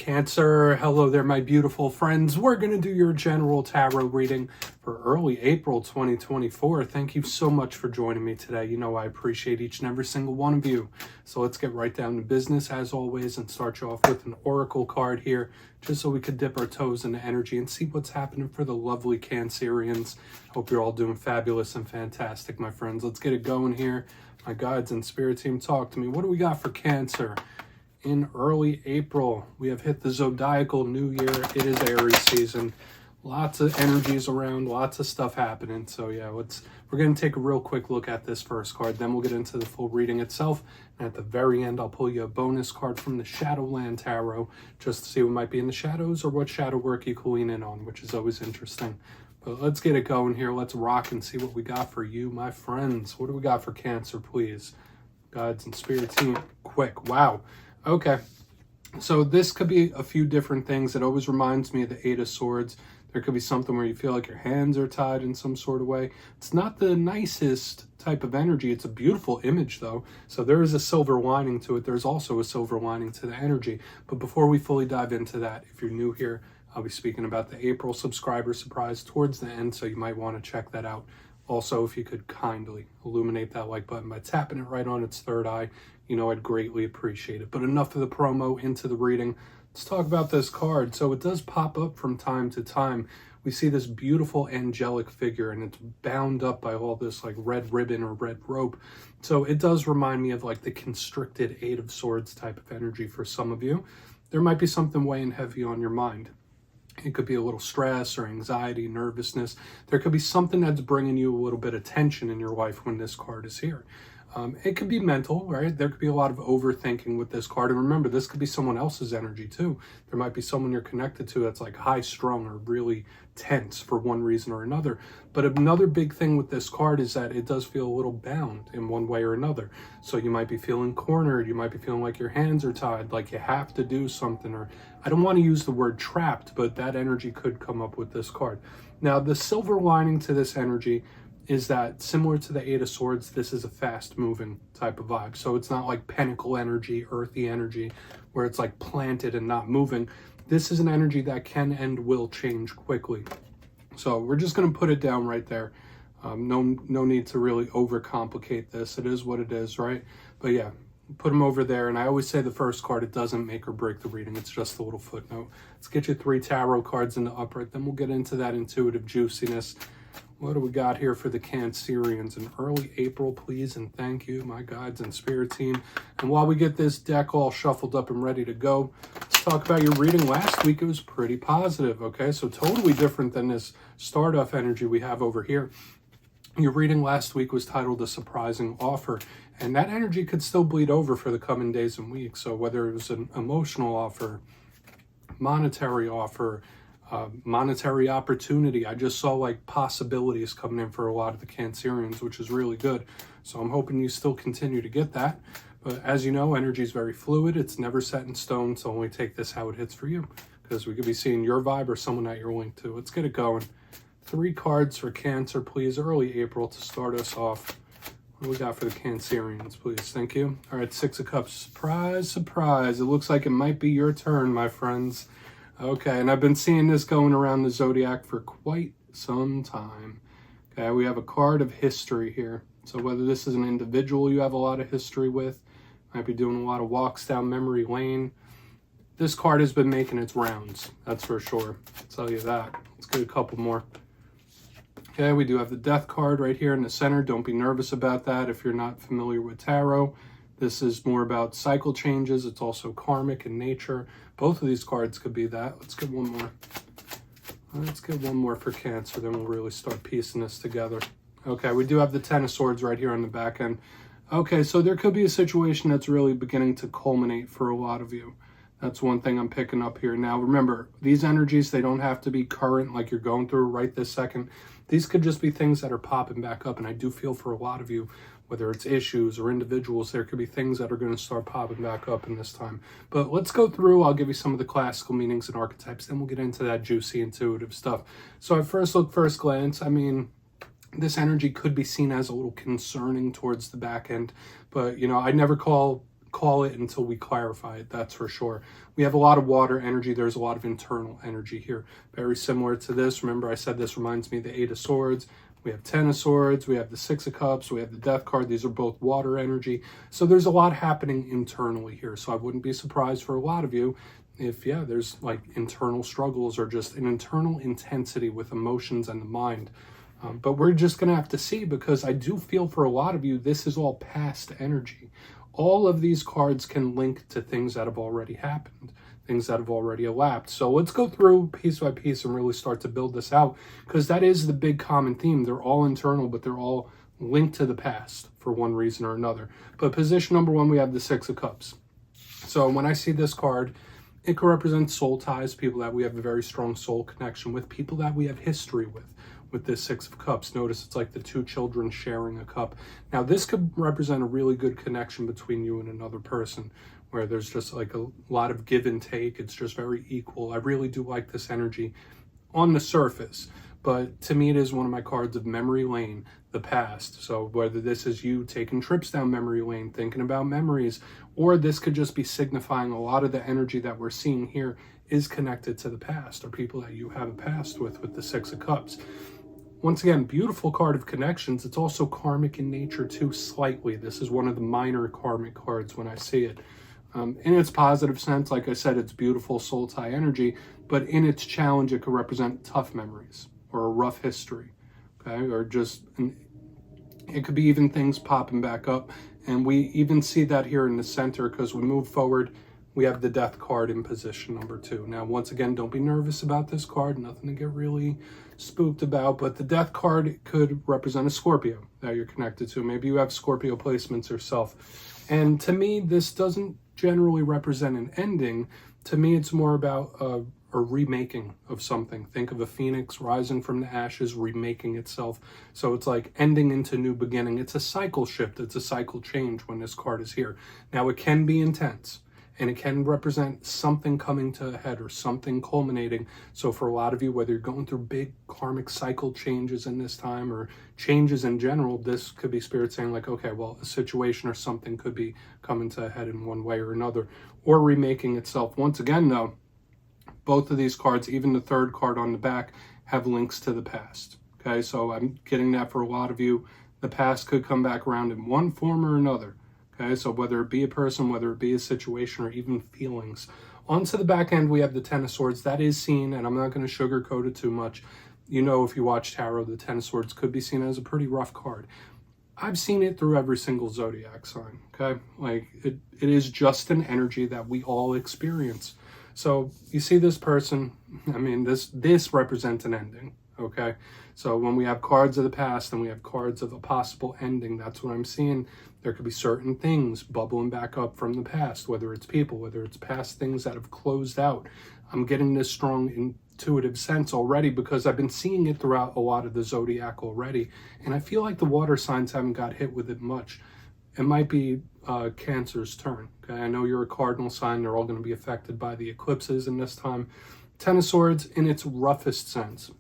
Cancer, hello there, my beautiful friends. We're going to do your general tarot reading for early April 2024. Thank you so much for joining me today. You know I appreciate each and every single one of you. So let's get right down to business as always and start you off with an oracle card here, just so we could dip our toes into energy and see what's happening for the lovely Cancerians. Hope you're all doing fabulous and fantastic, my friends. Let's get it going here. My guides and spirit team, talk to me. What do we got for Cancer? In early April, we have hit the zodiacal new year. It is Aries season. Lots of energies around, lots of stuff happening. So yeah, we're going to take a real quick look at this first card. Then we'll get into the full reading itself. And at the very end, I'll pull you a bonus card from the Shadowland Tarot, just to see what might be in the shadows or what shadow work you can lean in on, which is always interesting. But let's get it going here. Let's rock and see what we got for you, my friends. What do we got for Cancer, please? Guides and spirit team, quick. Wow. Okay, so this could be a few different things. It always reminds me of the Eight of Swords. There could be something where you feel like your hands are tied in some sort of way. It's not the nicest type of energy. It's a beautiful image, though. So there is a silver lining to it. There's also a silver lining to the energy. But before we fully dive into that, if you're new here, I'll be speaking about the April subscriber surprise towards the end, so you might want to check that out. Also, if you could kindly illuminate that like button by tapping it right on its third eye, you know I'd greatly appreciate it. But enough of the promo, into the reading. Let's talk about this card. So it does pop up from time to time. We see this beautiful angelic figure, and it's bound up by all this like red ribbon or red rope. So it does remind me of like the constricted Eight of Swords type of energy for some of you. There might be something weighing heavy on your mind. It could be a little stress or anxiety, nervousness. There could be something that's bringing you a little bit of tension in your life when this card is here. It could be mental, right? There could be a lot of overthinking with this card. And remember, this could be someone else's energy too. There might be someone you're connected to that's like high strung or really tense for one reason or another. But another big thing with this card is that it does feel a little bound in one way or another. So you might be feeling cornered. You might be feeling like your hands are tied, like you have to do something. Or I don't want to use the word trapped, but that energy could come up with this card. Now, the silver lining to this energy is that similar to the Eight of Swords, this is a fast moving type of vibe. So it's not like pinnacle energy, earthy energy, where it's like planted and not moving. This is an energy that can and will change quickly. So we're just going to put it down right there. No need to really overcomplicate this. It is what it is, right? But yeah, put them over there. And I always say the first card, it doesn't make or break the reading. It's just a little footnote. Let's get you 3 tarot cards in the upright. Then we'll get into that intuitive juiciness. What do we got here for the Cancerians in early April, please? And thank you, my guides and spirit team. And while we get this deck all shuffled up and ready to go, let's talk about your reading. Last week, it was pretty positive, okay? So totally different than this start-off energy we have over here. Your reading last week was titled A Surprising Offer, and that energy could still bleed over for the coming days and weeks. So whether it was an emotional offer, monetary offer, monetary opportunity. I just saw like possibilities coming in for a lot of the Cancerians, which is really good. So I'm hoping you still continue to get that. But as you know, energy is very fluid. It's never set in stone. So only take this how it hits for you, because we could be seeing your vibe or someone that you're linked to. Let's get it going. 3 cards for Cancer, please. Early April to start us off. What do we got for the Cancerians, please? Thank you. All right, 6 of Cups. Surprise, surprise. It looks like it might be your turn, my friends. Okay, and I've been seeing this going around the zodiac for quite some time. Okay, we have a card of history here. So whether this is an individual you have a lot of history with, might be doing a lot of walks down memory lane. This card has been making its rounds, that's for sure. I'll tell you that. Let's get a couple more. Okay, we do have the Death card right here in the center. Don't be nervous about that if you're not familiar with tarot. This is more about cycle changes. It's also karmic in nature. Both of these cards could be that. Let's get one more. Let's get one more for Cancer, then we'll really start piecing this together. Okay, we do have the 10 of Swords right here on the back end. Okay, so there could be a situation that's really beginning to culminate for a lot of you. That's one thing I'm picking up here. Now, remember, these energies, they don't have to be current like you're going through right this second. These could just be things that are popping back up, and I do feel for a lot of you, whether it's issues or individuals, there could be things that are going to start popping back up in this time. But let's go through. I'll give you some of the classical meanings and archetypes, then we'll get into that juicy, intuitive stuff. So at first look, first glance, I mean, this energy could be seen as a little concerning towards the back end. But, you know, I never call call it until we clarify it, that's for sure. We have a lot of water energy. There's a lot of internal energy here. Very similar to this. Remember, I said this reminds me of the Eight of Swords. We have Ten of Swords. We have the Six of Cups. We have the Death card. These are both water energy. So there's a lot happening internally here. So I wouldn't be surprised for a lot of you if, yeah, there's like internal struggles or just an internal intensity with emotions and the mind. But we're just going to have to see, because I do feel for a lot of you, this is all past energy. All of these cards can link to things that have already happened, things that have already elapsed. So let's go through piece by piece and really start to build this out, because that is the big common theme. They're all internal, but they're all linked to the past for one reason or another. But position number one, we have the Six of Cups. So when I see this card, it can represent soul ties, people that we have a very strong soul connection with, people that we have history with this Six of Cups. Notice it's like the two children sharing a cup. Now, this could represent a really good connection between you and another person, where there's just like a lot of give and take. It's just very equal. I really do like this energy on the surface, but to me, it is one of my cards of memory lane, the past. So whether this is you taking trips down memory lane, thinking about memories, or this could just be signifying a lot of the energy that we're seeing here is connected to the past, or people that you have a past with the Six of Cups. Once again, beautiful card of connections. It's also karmic in nature too, slightly. This is one of the minor karmic cards when I see it. In its positive sense, like I said, it's beautiful soul tie energy, but in its challenge, it could represent tough memories or a rough history, okay? Or just, it could be even things popping back up. And we even see that here in the center, because we move forward, we have the Death card in position number two. Now, once again, don't be nervous about this card, nothing to get really spooked about, but the Death card could represent a Scorpio that you're connected to. Maybe you have Scorpio placements yourself. And to me, this doesn't generally represent an ending. To me, it's more about a remaking of something. Think of a phoenix rising from the ashes, remaking itself. So it's like ending into new beginning. It's a cycle shift. It's a cycle change when this card is here. Now, it can be intense, and it can represent something coming to a head or something culminating. So for a lot of you, whether you're going through big karmic cycle changes in this time or changes in general, this could be Spirit saying like, okay, well, a situation or something could be coming to a head in one way or another, or remaking itself. Once again, though, both of these cards, even the third card on the back, have links to the past. Okay, so I'm getting that for a lot of you. The past could come back around in one form or another. Okay, so whether it be a person, whether it be a situation, or even feelings. Onto the back end, we have the Ten of Swords. That is seen, and I'm not going to sugarcoat it too much. You know, if you watch tarot, the Ten of Swords could be seen as a pretty rough card. I've seen it through every single zodiac sign, okay? Like, it is just an energy that we all experience. So you see this person, I mean, this represents an ending, okay? So when we have cards of the past and we have cards of a possible ending, that's what I'm seeing. There could be certain things bubbling back up from the past, whether it's people, whether it's past things that have closed out. I'm getting this strong intuitive sense already because I've been seeing it throughout a lot of the zodiac already. And I feel like the water signs haven't got hit with it much. It might be Cancer's turn. Okay, I know you're a cardinal sign. They're all going to be affected by the eclipses in this time. Ten of Swords, in its roughest sense,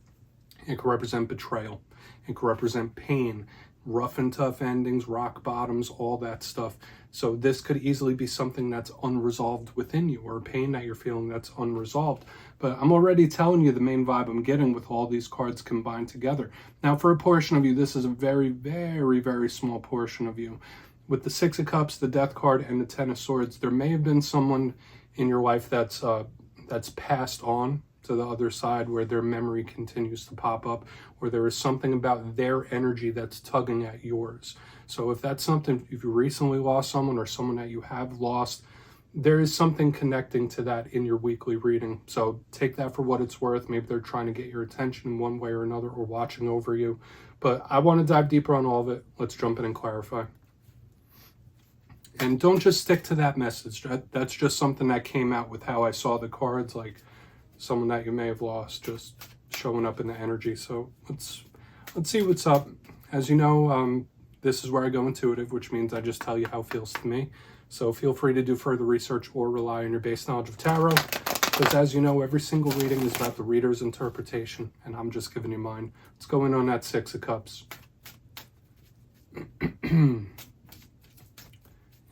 it could represent betrayal. It could represent pain, rough and tough endings, rock bottoms, all that stuff. So this could easily be something that's unresolved within you, or pain that you're feeling that's unresolved. But I'm already telling you the main vibe I'm getting with all these cards combined together. Now, for a portion of you, this is a very, very, very small portion of you. With the Six of Cups, the Death card, and the Ten of Swords, there may have been someone in your life that's passed on to the other side, where their memory continues to pop up, or there is something about their energy that's tugging at yours. So if that's something, if you recently lost someone or someone that you have lost, there is something connecting to that in your weekly reading. So take that for what it's worth. Maybe they're trying to get your attention in one way or another, or watching over you. But I want to dive deeper on all of it. Let's jump in and clarify. And don't just stick to that message. That's just something that came out with how I saw the cards, like someone that you may have lost just showing up in the energy. So let's see what's up. As you know, this is where I go intuitive, which means I just tell you how it feels to me. So feel free to do further research or rely on your base knowledge of tarot, because as you know, every single reading is about the reader's interpretation, and I'm just giving you mine. Let's go in on that Six of Cups.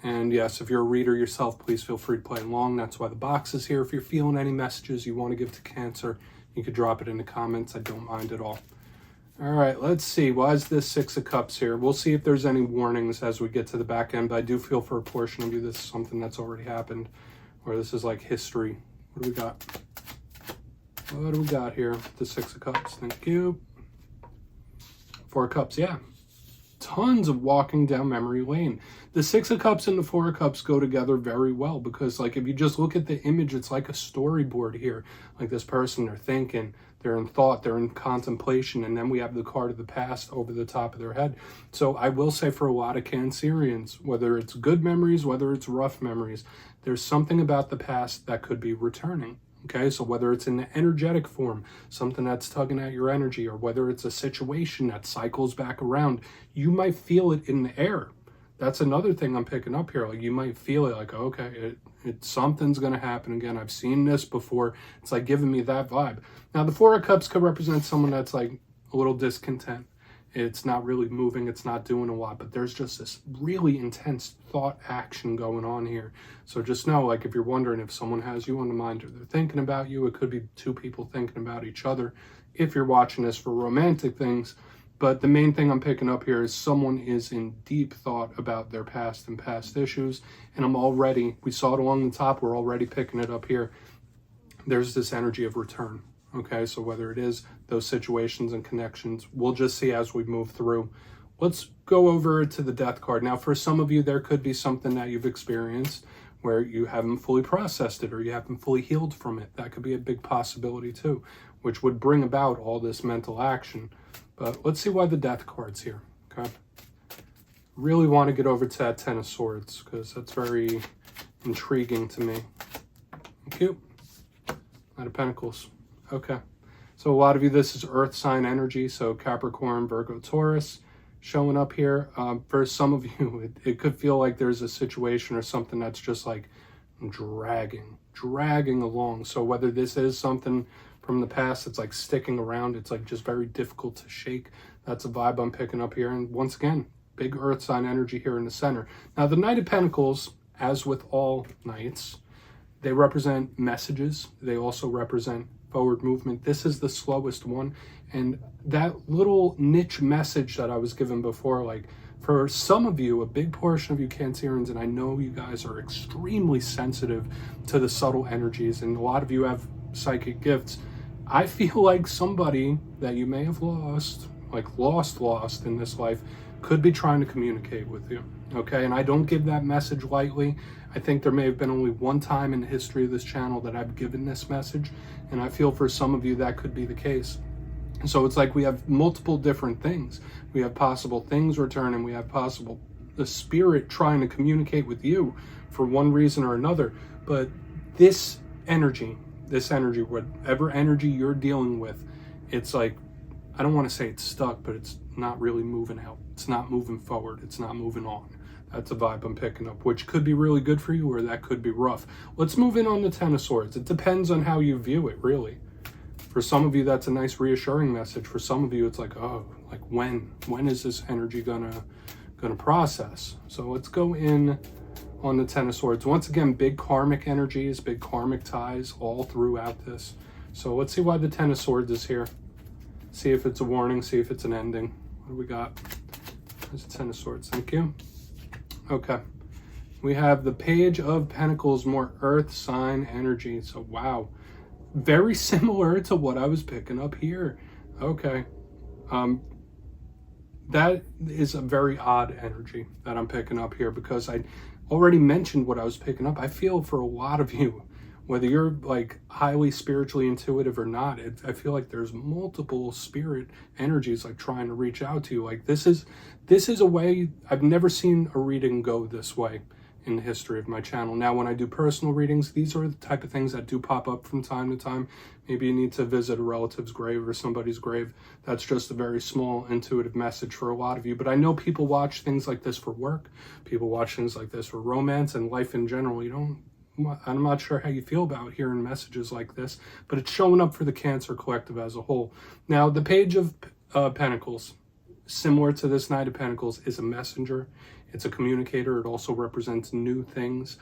And yes, if you're a reader yourself, please feel free to play along. That's why the box is here. If you're feeling any messages you want to give to Cancer, you could drop it in the comments. I don't mind at all. All right, let's see. Why is this Six of Cups here? We'll see if there's any warnings as we get to the back end, but I do feel for a portion of you this is something that's already happened, or this is like history. What do we got? What do we got here? The Six of Cups. Thank you. Four of Cups, yeah. Tons of walking down memory lane. The Six of Cups and the Four of Cups go together very well because, like, if you just look at the image, it's like a storyboard here. Like this person, they're thinking, they're in thought, they're in contemplation, and then we have the card of the past over the top of their head. So I will say for a lot of Cancerians, whether it's good memories, whether it's rough memories, there's something about the past that could be returning. Okay, so whether it's in the energetic form, something that's tugging at your energy, or whether it's a situation that cycles back around, you might feel it in the air. That's another thing I'm picking up here. Like you might feel it like, okay, something's going to happen again. I've seen this before. It's like giving me that vibe. Now, the Four of Cups could represent someone that's like a little discontent. It's not really moving. It's not doing a lot, but there's just this really intense thought action going on here. So just know, like, if you're wondering if someone has you on the mind or they're thinking about you, it could be two people thinking about each other if you're watching this for romantic things. But the main thing I'm picking up here is someone is in deep thought about their past and past issues. And we saw it along the top, we're already picking it up here. There's this energy of return. Okay, so whether it is those situations and connections, we'll just see as we move through. Let's go over to the Death card. Now, for some of you, there could be something that you've experienced where you haven't fully processed it or you haven't fully healed from it. That could be a big possibility too, which would bring about all this mental action. But let's see why the Death card's here, okay? Really want to get over to that Ten of Swords because that's very intriguing to me. Thank you. Knight of Pentacles. Okay, so a lot of you, this is earth sign energy, so Capricorn, Virgo, Taurus showing up here. For some of you, it could feel like there's a situation or something that's just like dragging along. So whether this is something from the past that's like sticking around, it's like just very difficult to shake. That's a vibe I'm picking up here. And once again, big earth sign energy here in the center. Now, the Knight of Pentacles, as with all knights, they represent messages. They also represent forward movement. This is the slowest one, and that little niche message that I was given before, like for some of you, a big portion of you Cancerians, and I know you guys are extremely sensitive to the subtle energies, and a lot of you have psychic gifts. I feel like somebody that you may have lost, like lost in this life, could be trying to communicate with you. Okay, and I don't give that message lightly. I think there may have been only one time in the history of this channel that I've given this message, and I feel for some of you that could be the case. So it's like we have multiple different things. We have possible things returning, we have possible the spirit trying to communicate with you for one reason or another. But this energy, whatever energy you're dealing with, it's like, I don't want to say it's stuck, but it's not really moving out. It's not moving forward. It's not moving on. That's a vibe I'm picking up, which could be really good for you or that could be rough. Let's move in on the Ten of Swords. It depends on how you view it, really. For some of you, that's a nice reassuring message. For some of you, it's like, oh, like when is this energy gonna process? So let's go in on the Ten of Swords. Once again, big karmic energies, big karmic ties all throughout this. So let's see why the Ten of Swords is here. See if it's a warning, see if it's an ending. What do we got? There's the Ten of Swords, thank you. Okay, we have the Page of Pentacles, more earth sign energy. So wow, very similar to what I was picking up here. Okay, that is a very odd energy that I'm picking up here because I already mentioned what I was picking up. I feel for a lot of you, whether you're like highly spiritually intuitive or not, I feel like there's multiple spirit energies like trying to reach out to you. Like this is a way, I've never seen a reading go this way in the history of my channel. Now, when I do personal readings, these are the type of things that do pop up from time to time. Maybe you need to visit a relative's grave or somebody's grave. That's just a very small intuitive message for a lot of you. But I know people watch things like this for work. People watch things like this for romance and life in general. I'm not sure how you feel about hearing messages like this, but it's showing up for the Cancer collective as a whole. Now, the Page of Pentacles, similar to this Knight of Pentacles, is a messenger. It's a communicator. It also represents new things.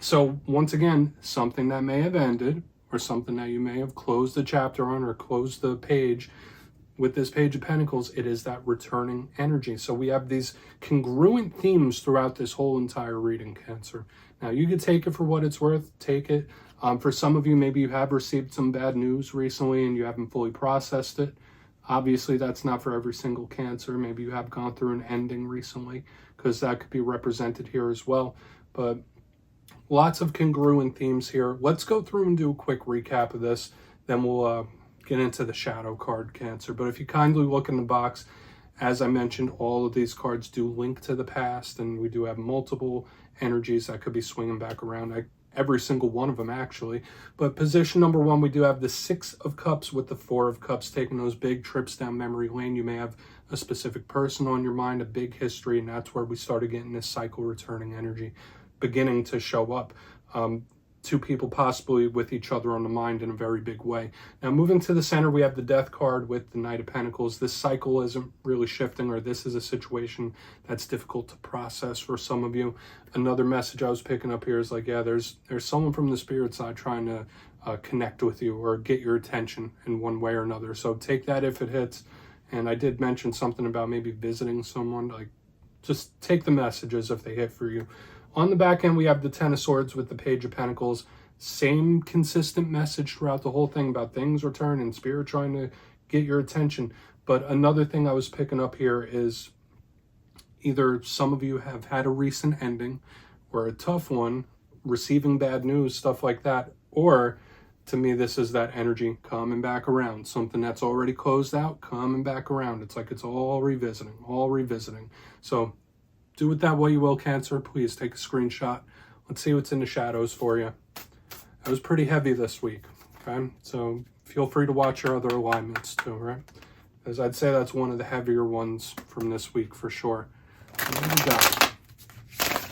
So once again, something that may have ended, or something that you may have closed the chapter on or closed the page. With this Page of Pentacles, it is that returning energy. So we have these congruent themes throughout this whole entire reading, Cancer. Now, you can take it for what it's worth. Take it. For some of you, maybe you have received some bad news recently and you haven't fully processed it. Obviously, that's not for every single Cancer. Maybe you have gone through an ending recently, because that could be represented here as well. But lots of congruent themes here. Let's go through and do a quick recap of this. Then we'll get into the shadow card, Cancer. But if you kindly look in the box, as I mentioned, all of these cards do link to the past, and we do have multiple energies that could be swinging back around. Every single one of them, actually. But position number 1, we do have the 6 of Cups with the 4 of Cups, taking those big trips down memory lane. You may have a specific person on your mind, a big history, and that's where we started getting this cycle returning energy beginning to show up. Two people possibly with each other on the mind in a very big way. Now, moving to the center, we have the Death card with the Knight of Pentacles. This cycle isn't really shifting, or this is a situation that's difficult to process for some of you. Another message I was picking up here is like, yeah, there's someone from the spirit side trying to connect with you or get your attention in one way or another. So take that if it hits. And I did mention something about maybe visiting someone. Like, just take the messages if they hit for you. On the back end, we have the Ten of Swords with the Page of Pentacles. Same consistent message throughout the whole thing about things returning, spirit trying to get your attention. But another thing I was picking up here is either some of you have had a recent ending or a tough one, receiving bad news, stuff like that. Or, to me, this is that energy coming back around. Something that's already closed out, coming back around. It's like it's all revisiting, all revisiting. So, do with that what you will, Cancer. Please take a screenshot. Let's see what's in the shadows for you. That was pretty heavy this week, okay? So feel free to watch your other alignments too, right? Because I'd say that's one of the heavier ones from this week for sure. What do we got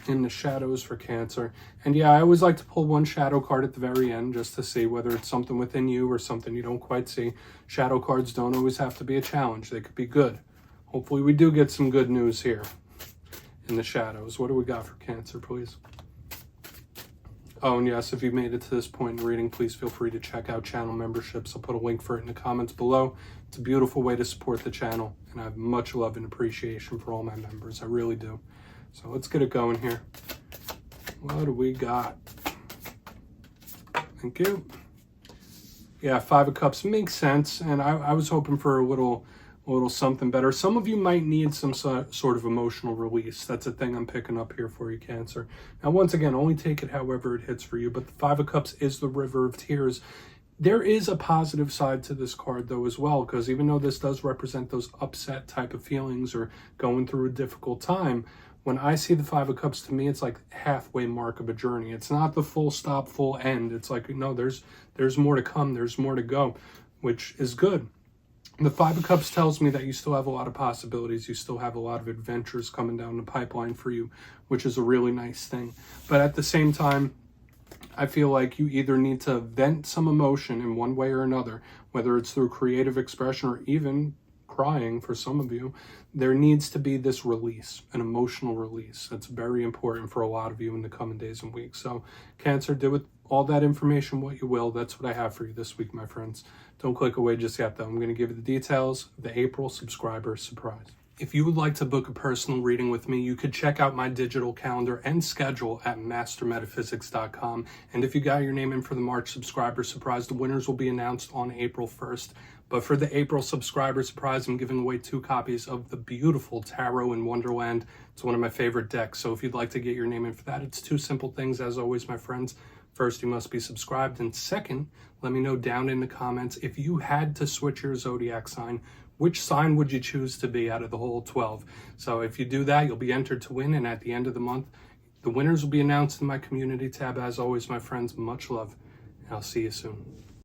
in the shadows for Cancer? And yeah, I always like to pull one shadow card at the very end just to see whether it's something within you or something you don't quite see. Shadow cards don't always have to be a challenge. They could be good. Hopefully we do get some good news here in the shadows. What do we got for Cancer, please? Oh, and yes, if you made it to this point in reading, please feel free to check out channel memberships. I'll put a link for it in the comments below. It's a beautiful way to support the channel, and I have much love and appreciation for all my members. I really do. So let's get it going here. What do we got? Thank you. Yeah, 5 of Cups makes sense, and I was hoping for a little something better. Some of you might need some sort of emotional release. That's a thing I'm picking up here for you, Cancer. Now, once again, only take it however it hits for you, but the 5 of Cups is the River of Tears. There is a positive side to this card, though, as well, because even though this does represent those upset type of feelings or going through a difficult time, when I see the 5 of Cups, to me, it's like halfway mark of a journey. It's not the full stop, full end. It's like, no, there's more to come. There's more to go, which is good. The 5 of Cups tells me that you still have a lot of possibilities. You still have a lot of adventures coming down the pipeline for you, which is a really nice thing. But at the same time, I feel like you either need to vent some emotion in one way or another, whether it's through creative expression or even crying for some of you. There needs to be this release, an emotional release. That's very important for a lot of you in the coming days and weeks. So, Cancer, do with all that information what you will. That's what I have for you this week, my friends. Don't click away just yet, though. I'm going to give you the details of the April subscriber surprise. If you would like to book a personal reading with me, you could check out my digital calendar and schedule at mastermetaphysics.com. And if you got your name in for the March subscriber surprise, the winners will be announced on April 1st. But for the April subscriber surprise, I'm giving away 2 copies of the beautiful Tarot in Wonderland. It's one of my favorite decks. So if you'd like to get your name in for that, it's 2 simple things, as always, my friends. First, you must be subscribed. And second, let me know down in the comments, if you had to switch your zodiac sign, which sign would you choose to be out of the whole 12? So if you do that, you'll be entered to win. And at the end of the month, the winners will be announced in my community tab. As always, my friends, much love. And I'll see you soon.